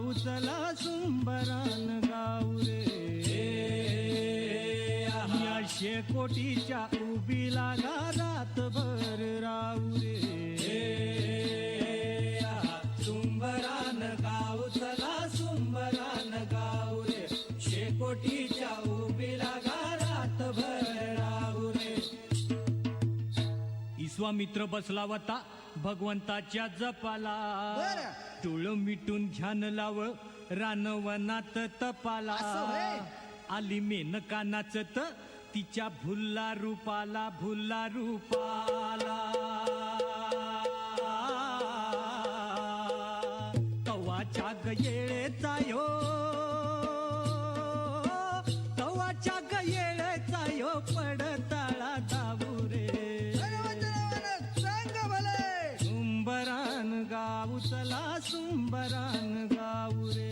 गाऊ चला सुंबरान गाऊ रे या शेकोटीच्या उभी लागा रातभर राऊ रे सुंबरान गाऊ चला सुंबरान गाऊ रे शेकोटीच्या उभी लागा रातभर राऊ रे विश्वामित्र बसला होता भगवंताच्या जपाला टोळ मिटून ध्यान लाव रानवनात तपाला आली मेनका नाचत तिच्या भुल्ला रूपाला तवाच्या गयेळेचा यो तवाच्या गयेळेचा यो पडताळा धावू रे सुंबरान गाऊ चला सुंबरान गाऊ रे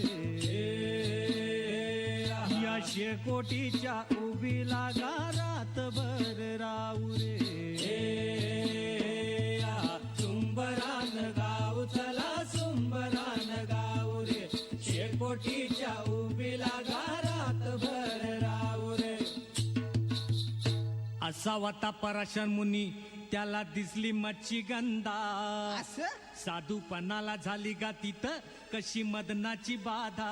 या शेकोटीच्या उभी लागा रातभर राऊ रे सुंबरान गाऊ चला सुंबरान गाऊ रे शेकोटीच्या उभी लागा रातभर राऊ रे असा होता पराशर मुनी त्याला दिसली मच्छी गंधा साधूपणाला झाली गा तिथं कशी मदनाची बाधा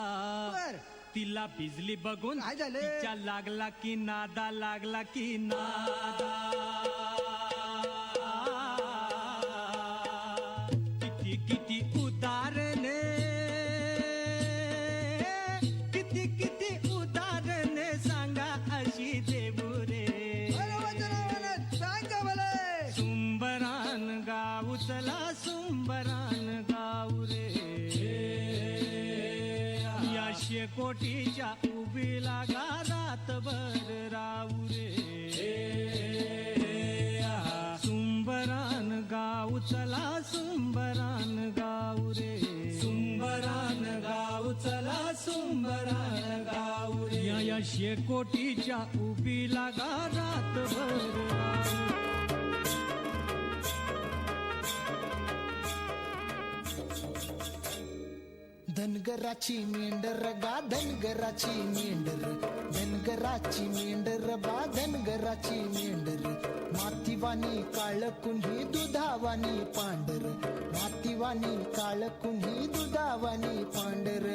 तिला भिजली बघून तिच्या लागला की नादा किती किती उदाहरणे किती उदाहरणे सांगा अशी देऊ रे सुंबरान गाऊ चला सुंबरान गाऊ रे या शेकोटीच्या उभी लागा रातभर राऊ रे सुंबरान गाऊ चला सुंबरान गाऊ रे सुंबरान गाऊ चला सुंबरान गाऊ रे या शेकोटीच्या उभी लागा रातभर राऊ धनगराची मेंढर गा धनगराची मेंढर धनगराची मेंढर बा धनगराची मेंढर मातीवानी काळ कुणी दुधावानी पांढर मातीवानी काळ कुणी दुधावानी पांढर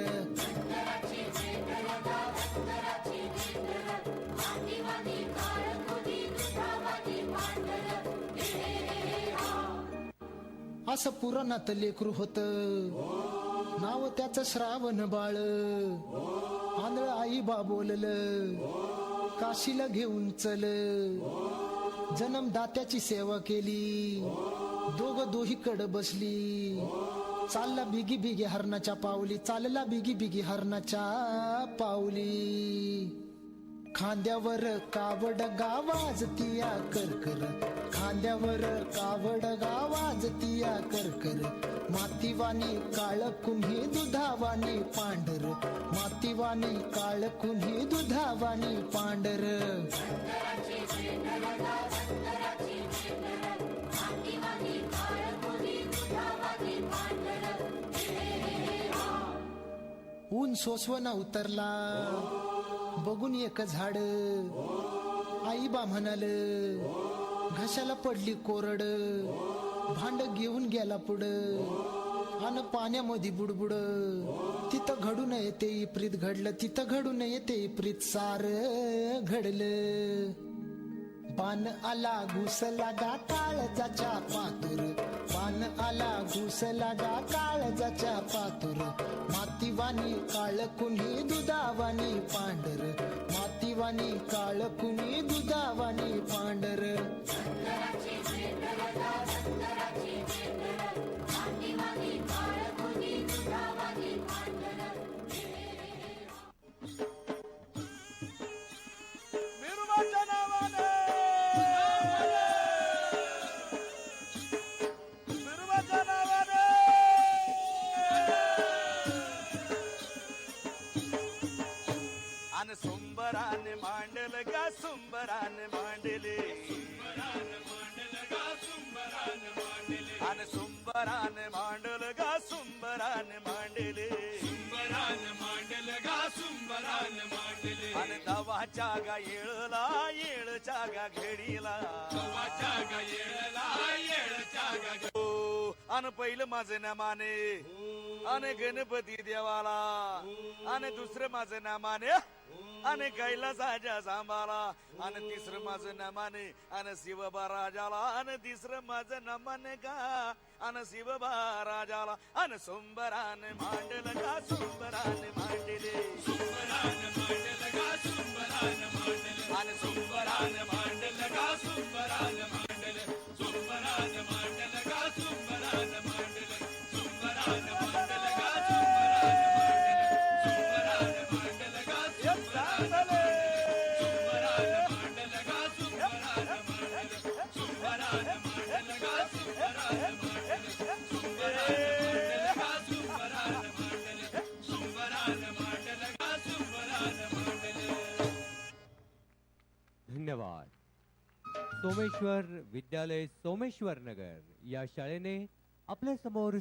असं पुराणात लेकरू होत नाव त्याचं श्रावण बाळ आंधळ आई बा बोललं काशीला घेऊन चल जन्मदात्याची सेवा केली दोहीकड बसली चालला बिगी बिगी हरणाच्या पावली चालला बिगी बिगी हरणाच्या पावली खांद्यावर कावड गावाजतिया करकर खांद्यावर कावड गावाजतिया करकर मातीवानी काळ कुणी दुधावानी पांढर मातीवानी काळ कुणी दुधावानी पांढर ऊन सोसवना उतरला बघून एक झाड आई बा म्हणाल घशाला पडली कोरड भांड घेऊन गेला पुढं अन पाण्यामध्ये बुडबुड तिथं घडून येते इप्रीत घडलं तिथं घडून येते इप्रीत सार घडलं पान आला घुस लागा काळजाच्या पातूर पान आला घुस लागा काळजाच्या पातूर मातीवानी काळ कुणी दुधावानी पांढर मातीवानी काळ कुणी दुधावानी पांढर आणि सुंबराने मांडल गा सुंबराने मांडले आणि सुंबराने मांडल गा सुंबराने मांडले आणि दवाच्या गा येळला येळच्या गा घडीला आणि पहिलं माझं ना माने आणि गणपती देवाला आणि दुसरं माझं ना माने आणि कैलासाच्या सांबाला आणि तिसरं माझं ना माने आणि शिवबा राजाला आणि तिसरं माझं ना माने का आणि शिवबा राजाला आणि सोंबरान मांडलं का सोंबरान मांडले आणि सोंबरान मांडलं का सोंबरान मांडले सोंबरान मांडलं का सोंबरान मांडले सोंबरान मांडलं का सोंबरान मांडले सोंबरान मांडलं का धन्यवाद. सोमेश्वर विद्यालय सोमेश्वर नगर या शाळेने आपल्या समोर